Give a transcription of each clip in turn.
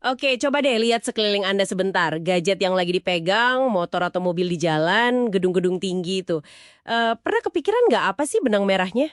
Oke, coba deh lihat sekeliling Anda sebentar. Gadget yang lagi dipegang, motor atau mobil di jalan, gedung-gedung tinggi itu. Pernah kepikiran nggak apa sih benang merahnya?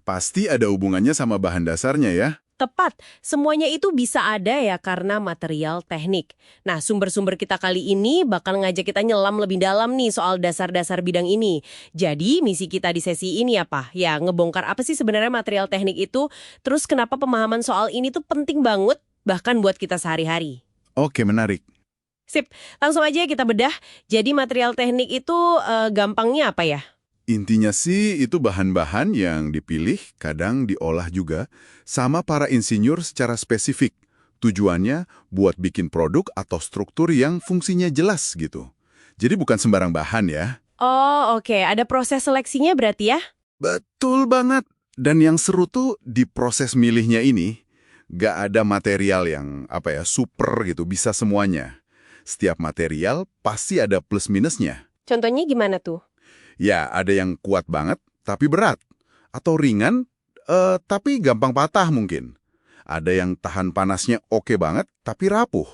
Pasti ada hubungannya sama bahan dasarnya ya. Tepat, semuanya itu bisa ada ya karena material teknik. Nah, sumber-sumber kita kali ini bakal ngajak kita nyelam lebih dalam nih soal dasar-dasar bidang ini. Jadi, misi kita di sesi ini apa? Ya, ngebongkar apa sih sebenarnya material teknik itu, terus kenapa pemahaman soal ini tuh penting banget, bahkan buat kita sehari-hari. Oke, menarik. Sip, langsung aja kita bedah. Jadi material teknik itu gampangnya apa ya? Intinya sih itu bahan-bahan yang dipilih, kadang diolah juga, sama para insinyur secara spesifik. Tujuannya buat bikin produk atau struktur yang fungsinya jelas gitu. Jadi bukan sembarang bahan ya. Oh, oke. Ada proses seleksinya berarti ya? Betul banget. Dan yang seru tuh di proses milihnya ini, gak ada material yang super gitu, bisa semuanya. Setiap material pasti ada plus minusnya. Contohnya gimana tuh? Ya, ada yang kuat banget, tapi berat. Atau ringan, tapi gampang patah mungkin. Ada yang tahan panasnya oke banget, tapi rapuh.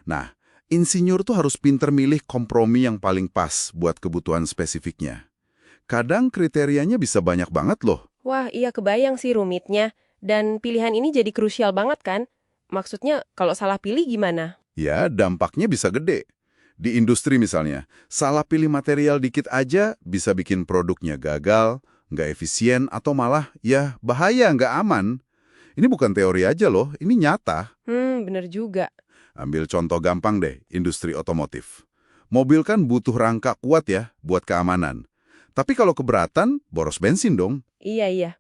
Nah, insinyur tuh harus pinter milih kompromi yang paling pas buat kebutuhan spesifiknya. Kadang kriterianya bisa banyak banget loh. Wah, iya kebayang sih rumitnya. Dan pilihan ini jadi krusial banget kan? Maksudnya kalau salah pilih gimana? Ya, dampaknya bisa gede. Di industri misalnya, salah pilih material dikit aja bisa bikin produknya gagal, nggak efisien, atau malah ya bahaya, nggak aman. Ini bukan teori aja loh, ini nyata. Bener juga. Ambil contoh gampang deh, industri otomotif. Mobil kan butuh rangka kuat ya buat keamanan. Tapi kalau keberatan, boros bensin dong. Iya, iya.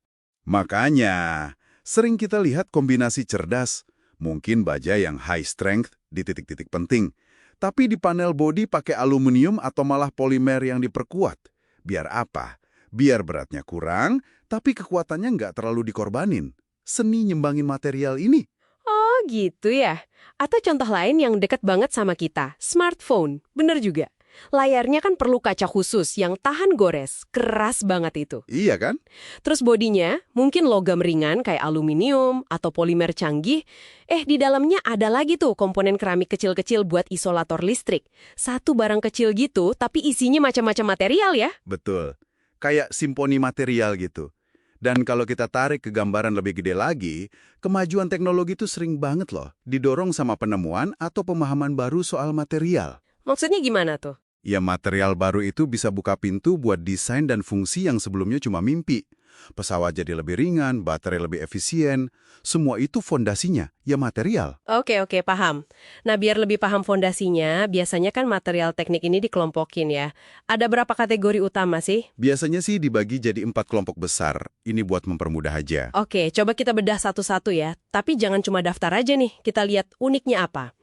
Makanya, sering kita lihat kombinasi cerdas. Mungkin baja yang high strength di titik-titik penting. Tapi di panel bodi pakai aluminium atau malah polimer yang diperkuat. Biar apa? Biar beratnya kurang, tapi kekuatannya nggak terlalu dikorbanin. Seni nyembangin material ini. Oh gitu ya. Atau contoh lain yang dekat banget sama kita, smartphone. Bener juga. Layarnya kan perlu kaca khusus yang tahan gores, keras banget itu. Iya kan? Terus bodinya mungkin logam ringan kayak aluminium atau polimer canggih. Di dalamnya ada lagi tuh komponen keramik kecil-kecil buat isolator listrik. Satu barang kecil gitu, tapi isinya macam-macam material ya. Betul. Kayak simponi material gitu. Dan kalau kita tarik ke gambaran lebih gede lagi, kemajuan teknologi itu sering banget loh didorong sama penemuan atau pemahaman baru soal material. Maksudnya gimana tuh? Ya, material baru itu bisa buka pintu buat desain dan fungsi yang sebelumnya cuma mimpi. Pesawat jadi lebih ringan, baterai lebih efisien. Semua itu fondasinya, ya material. Oke, paham. Nah, biar lebih paham fondasinya, biasanya kan material teknik ini dikelompokin ya. Ada berapa kategori utama sih? Biasanya sih dibagi jadi 4 kelompok besar. Ini buat mempermudah aja. Oke, coba kita bedah satu-satu ya. Tapi jangan cuma daftar aja nih, kita lihat uniknya apa.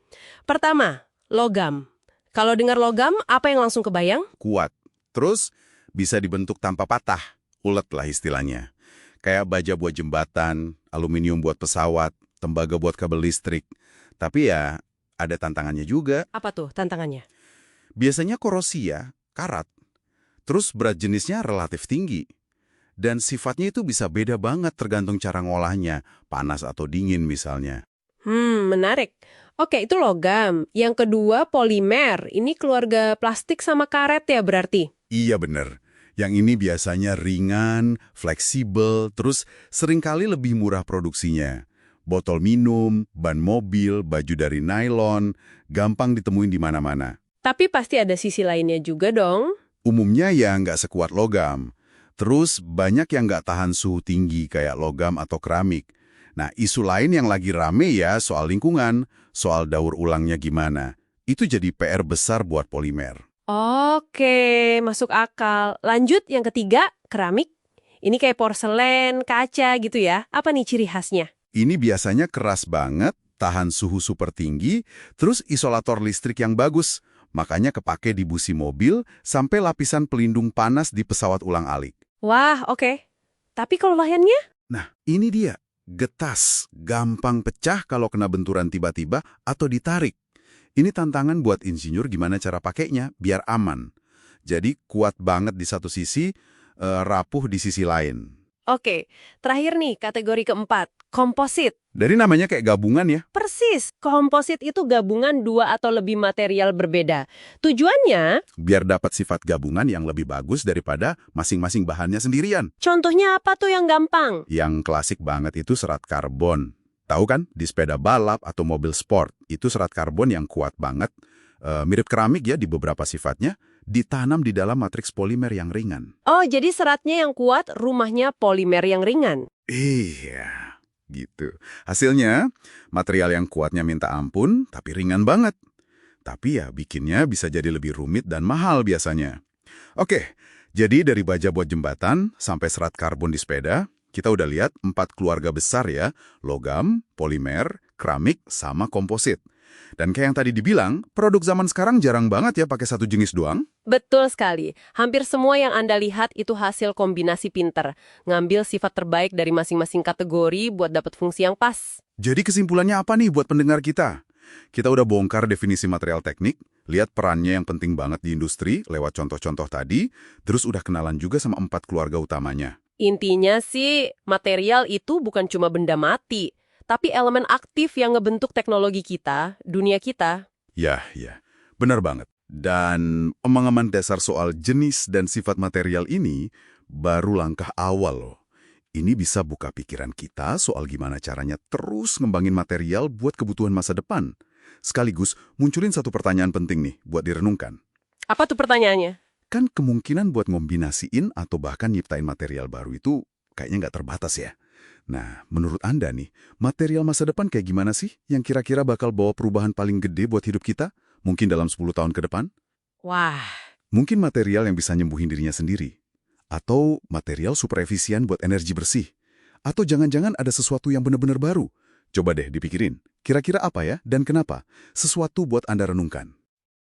Pertama, logam. Kalau dengar logam, apa yang langsung kebayang? Kuat. Terus bisa dibentuk tanpa patah. Ulet lah istilahnya. Kayak baja buat jembatan, aluminium buat pesawat, tembaga buat kabel listrik. Tapi ya, ada tantangannya juga. Apa tuh tantangannya? Biasanya korosi ya, karat. Terus berat jenisnya relatif tinggi. Dan sifatnya itu bisa beda banget tergantung cara ngolahnya, panas atau dingin misalnya. Menarik. Oke, itu logam. Yang kedua, polimer. Ini keluarga plastik sama karet ya berarti? Iya bener. Yang ini biasanya ringan, fleksibel, terus seringkali lebih murah produksinya. Botol minum, ban mobil, baju dari nylon, gampang ditemuin di mana-mana. Tapi pasti ada sisi lainnya juga dong. Umumnya ya nggak sekuat logam. Terus banyak yang nggak tahan suhu tinggi kayak logam atau keramik. Nah, isu lain yang lagi rame ya soal lingkungan, soal daur ulangnya gimana. Itu jadi PR besar buat polimer. Oke, masuk akal. Lanjut, yang ketiga, keramik. Ini kayak porselen, kaca gitu ya. Apa nih ciri khasnya? Ini biasanya keras banget, tahan suhu super tinggi, terus isolator listrik yang bagus. Makanya kepake di busi mobil sampai lapisan pelindung panas di pesawat ulang-alik. Wah, oke. Tapi kalau layannya? Nah, ini dia. Getas, gampang pecah kalau kena benturan tiba-tiba atau ditarik. Ini tantangan buat insinyur gimana cara pakainya biar aman. Jadi kuat banget di satu sisi, rapuh di sisi lain. Oke, terakhir nih kategori keempat, Komposit. Dari namanya kayak gabungan ya. Persis, komposit itu gabungan dua atau lebih material berbeda. Tujuannya, Biar dapat sifat gabungan yang lebih bagus daripada masing-masing bahannya sendirian. contohnya apa tuh yang gampang? Yang klasik banget itu serat karbon. Tahu kan, di sepeda balap atau mobil sport, itu serat karbon yang kuat banget. Mirip keramik ya di beberapa sifatnya, ditanam di dalam matriks polimer yang ringan. Oh, jadi seratnya yang kuat, rumahnya polimer yang ringan. Iya, gitu. Hasilnya, material yang kuatnya minta ampun, tapi ringan banget. Tapi ya bikinnya bisa jadi lebih rumit dan mahal biasanya. Oke, jadi dari baja buat jembatan sampai serat karbon di sepeda, kita udah lihat 4 keluarga besar ya, logam, polimer, keramik, sama komposit. Dan kayak yang tadi dibilang, produk zaman sekarang jarang banget ya pakai satu jenis doang. Betul sekali. Hampir semua yang Anda lihat itu hasil kombinasi pinter. Ngambil sifat terbaik dari masing-masing kategori buat dapat fungsi yang pas. Jadi kesimpulannya apa nih buat pendengar kita? Kita udah bongkar definisi material teknik, lihat perannya yang penting banget di industri lewat contoh-contoh tadi, terus udah kenalan juga sama 4 keluarga utamanya. Intinya sih, material itu bukan cuma benda mati, tapi elemen aktif yang ngebentuk teknologi kita, dunia kita. Ya, benar banget. Dan pemahaman dasar soal jenis dan sifat material ini baru langkah awal loh. Ini bisa buka pikiran kita soal gimana caranya terus ngembangin material buat kebutuhan masa depan. Sekaligus munculin satu pertanyaan penting nih buat direnungkan. Apa tuh pertanyaannya? Kan kemungkinan buat ngombinasiin atau bahkan nyiptain material baru itu kayaknya nggak terbatas ya. Nah, menurut Anda nih, material masa depan kayak gimana sih yang kira-kira bakal bawa perubahan paling gede buat hidup kita? Mungkin dalam 10 tahun ke depan? Wah, Mungkin material yang bisa nyembuhin dirinya sendiri. Atau material super efisien buat energi bersih. Atau jangan-jangan ada sesuatu yang benar-benar baru. Coba deh dipikirin, kira-kira apa ya dan kenapa? Sesuatu buat Anda renungkan.